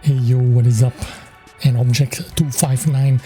Hey yo, what is up? An Object 259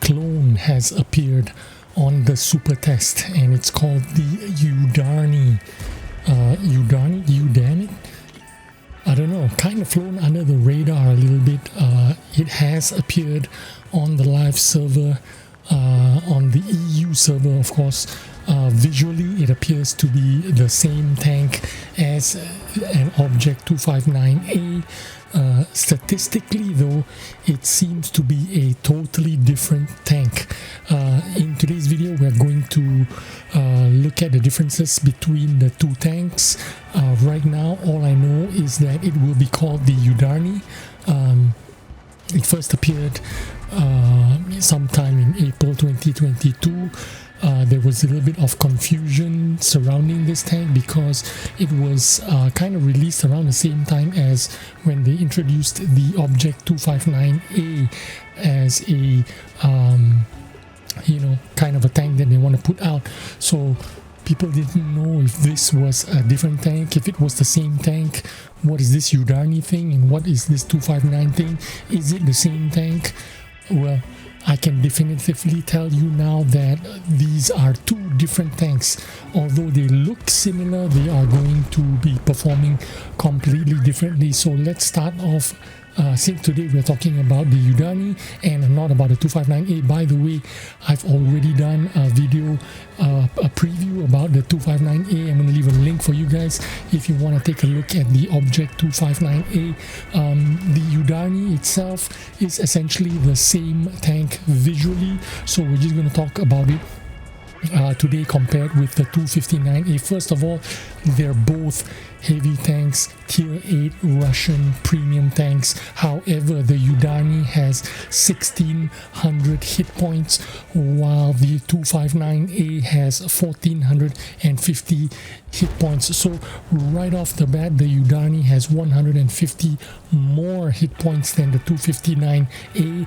clone has appeared on the super test and it's called the Udarniy. Udarniy? I don't know, kind of flown under the radar a little bit. It has appeared on the live server, on the EU server, of course. Visually, it appears to be the same tank as an Object 259A. Statistically, though, it seems to be a totally different tank. In today's video, we're going to look at the differences between the two tanks. Right now, all I know is that it will be called the Udarniy. It first appeared sometime in April 2022. There was a little bit of confusion surrounding this tank because it was kind of released around the same time as when they introduced the Object 259A as a kind of a tank that they want to put out. So people didn't know if this was a different tank, if it was the same tank. What is this Udarniy thing and what is this 259 thing? Is it the same tank? Well, I can definitively tell you now that these are two different tanks. Although they look similar, they are going to be performing completely differently. So let's start off. Since today we're talking about the Udarniy and not about the 259A. By the way, I've already done a video, a preview about the 259A. I'm going to leave a link for you guys if you want to take a look at the Object 259A. The Udarniy itself is essentially the same tank visually, so we're just going to talk about it today compared with the 259A. First of all, they're both heavy tanks, tier 8 Russian premium tanks. However, the Udarniy has 1600 hit points while the 259A has 1450 hit points. So right off the bat, the Udarniy has 150 more hit points than the 259A.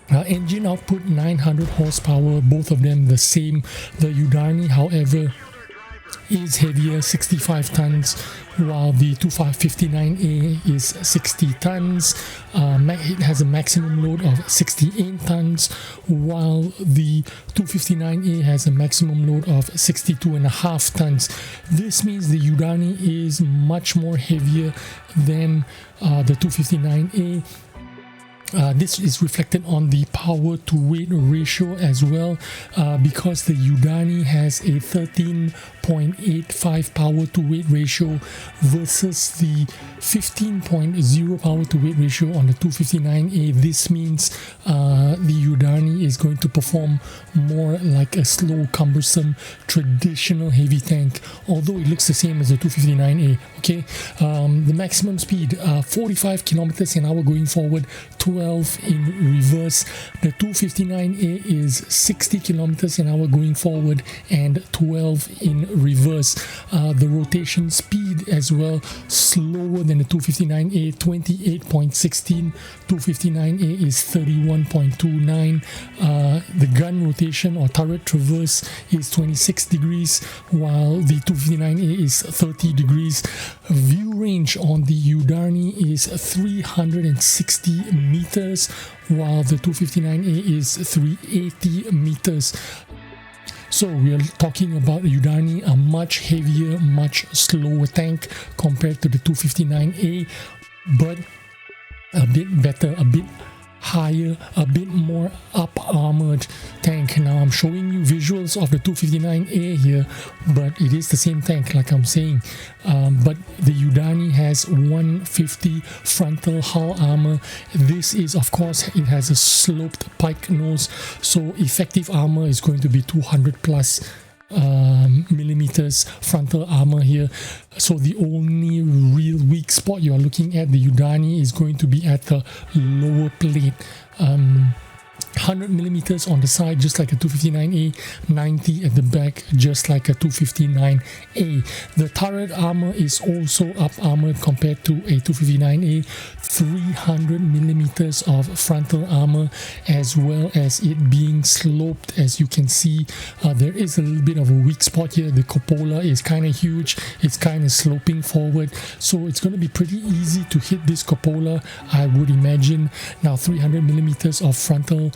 Engine output 900 horsepower, both of them the same. The Udarniy, however, is heavier, 65 tons, while the 259A is 60 tons. It has a maximum load of 68 tons, while the 259A has a maximum load of 62.5 tons. This means the Udarniy is much more heavier than the 259A. This is reflected on the power to weight ratio as well, because the Udarniy has a 13.85 power to weight ratio versus the 15.0 power to weight ratio on the 259A. This means the Udarniy is going to perform more like a slow, cumbersome, traditional heavy tank, although it looks the same as the 259A. Okay, the maximum speed 45 kilometers an hour going forward, 12 in reverse. The 259A is 60 kilometers an hour going forward and 12 in reverse. The rotation speed as well, slower than the 259A, 28.16. 259A is 31.29. The gun rotation or turret traverse is 26 degrees, while the 259A is 30 degrees. View range on the Udarniy is 360 meters, while the 259A is 380 meters. So we are talking about Udarniy, a much heavier, much slower tank compared to the 259A, but a bit better, a bit higher, a bit more up-armored tank. Now I'm showing you visuals of the 259A here, but it is the same tank like I'm saying. But the Udarniy has 150 frontal hull armor. This is, of course, it has a sloped pike nose, so effective armor is going to be 200 plus millimeters frontal armor here. So the only real weak spot you are looking at the Udarniy is going to be at the lower plate. 100 millimeters on the side, just like a 259A, 90 at the back, just like a 259A. The turret armor is also up armored compared to a 259A, 300 millimeters of frontal armor, as well as it being sloped. As you can see, there is a little bit of a weak spot here. The cupola is kind of huge, it's kind of sloping forward, so it's going to be pretty easy to hit this cupola, I would imagine. Now 300 millimeters of frontal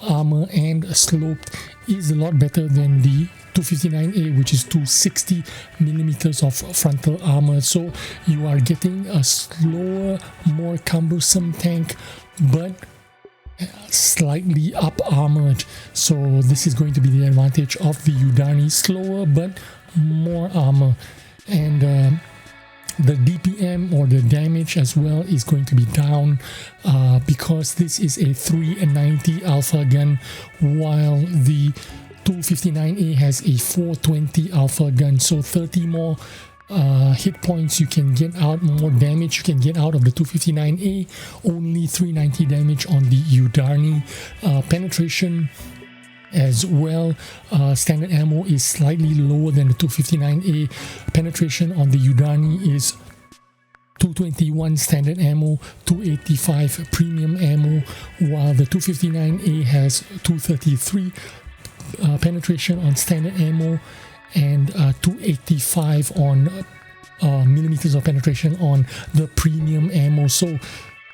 armor and sloped is a lot better than the 259A, which is 260 millimeters of frontal armor. So you are getting a slower, more cumbersome tank, but slightly up armored. So this is going to be the advantage of the Udarniy: slower but more armor. And the DPM, or the damage as well, is going to be down because this is a 390 alpha gun, while the 259A has a 420 alpha gun. So 30 more hit points you can get out, more damage you can get out of the 259A, only 390 damage on the Udarniy. Penetration as well, standard ammo is slightly lower than the 259A. Penetration on the Udarniy is 221 standard ammo, 285 premium ammo, while the 259A has 233 penetration on standard ammo and 285 on millimeters of penetration on the premium ammo. So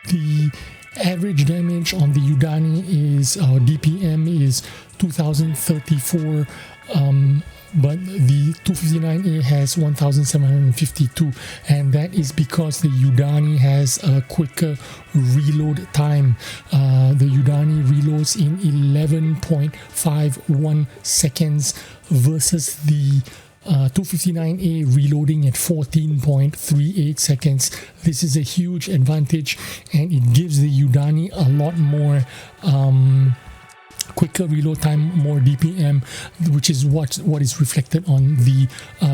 the average damage on the Udarniy is DPM is 2034, but the 259A has 1752, and that is because the Udarniy has a quicker reload time. The Udarniy reloads in 11.51 seconds versus the 259A reloading at 14.38 seconds. This is a huge advantage, and it gives the Udarniy a lot more quicker reload time, more DPM, which is what is reflected on the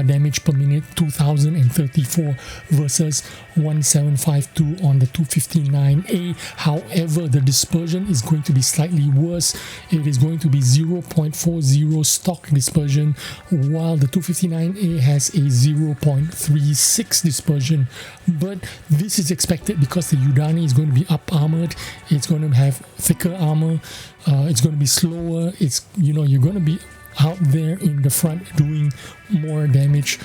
damage per minute, 2034 versus 1752 on the 259A. However, the dispersion is going to be slightly worse. It is going to be 0.40 stock dispersion, while the 259A has a 0.36 dispersion. But this is expected because the Udarniy is going to be up armored, it's going to have thicker armor, it's going to be slower, it's, you know, you're going to be out there in the front doing more damage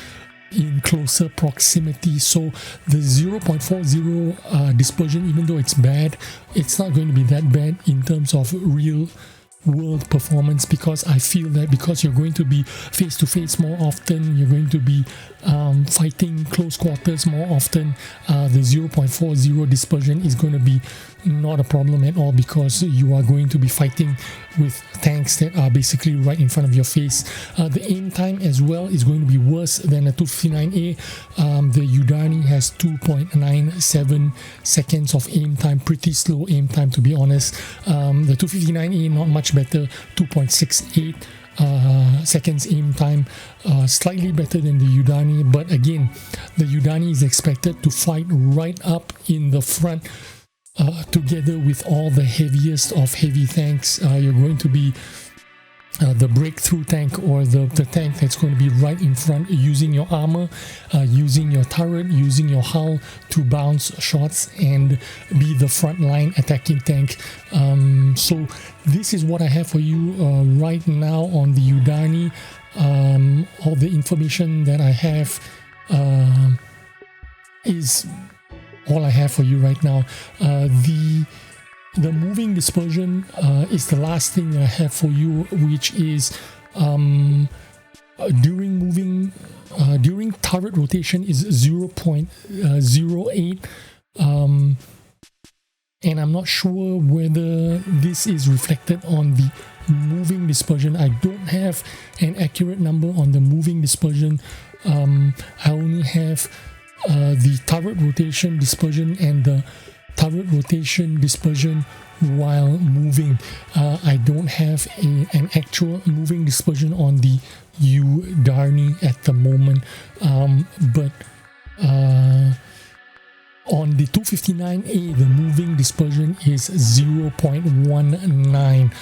in closer proximity. So the 0.40 dispersion, even though it's bad, it's not going to be that bad in terms of real world performance, because I feel that because you're going to be face to face more often, you're going to be fighting close quarters more often, the 0.40 dispersion is going to be not a problem at all, because you are going to be fighting with tanks that are basically right in front of your face. The aim time as well is going to be worse than a 259A. The Udarniy has 2.97 seconds of aim time, pretty slow aim time to be honest. The 259A not much better, 2.68 seconds aim time, slightly better than the Udarniy. But again, the Udarniy is expected to fight right up in the front together with all the heaviest of heavy tanks. You're going to be the breakthrough tank, or the tank that's going to be right in front, using your armor, using your turret, using your hull to bounce shots and be the frontline attacking tank. So this is what I have for you right now on the Udarniy. All the information that I have is all I have for you right now. The moving dispersion is the last thing that I have for you, which is during turret rotation is 0.08, and I'm not sure whether this is reflected on the moving dispersion. I don't have an accurate number on the moving dispersion. I only have the turret rotation dispersion and the turret rotation dispersion while moving. I don't have an actual moving dispersion on the Udarniy at the moment, but On the 259A, the moving dispersion is 0.19.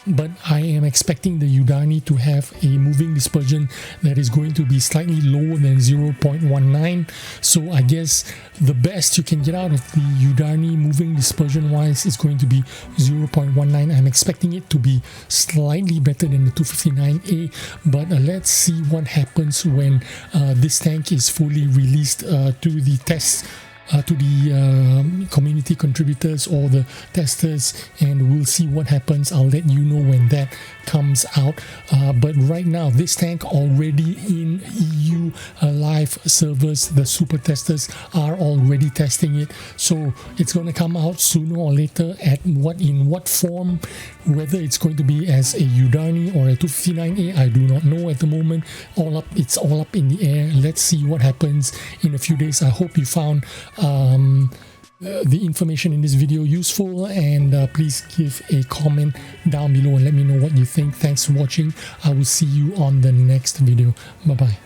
But I am expecting the Udarniy to have a moving dispersion that is going to be slightly lower than 0.19. So I guess the best you can get out of the Udarniy moving dispersion wise is going to be 0.19. I'm expecting it to be slightly better than the 259A, but let's see what happens when this tank is fully released to the test. To the community contributors or the testers, and we'll see what happens. I'll let you know when that comes out, but right now this tank already in EU live servers. The super testers are already testing it, so it's going to come out sooner or later. In what form, whether it's going to be as a Udarniy or a 259A, I do not know at the moment. It's all up in the air. Let's see what happens in a few days. I hope you found the information in this video useful, and please give a comment down below and let me know what you think. Thanks for watching. I will see you on the next video. Bye bye.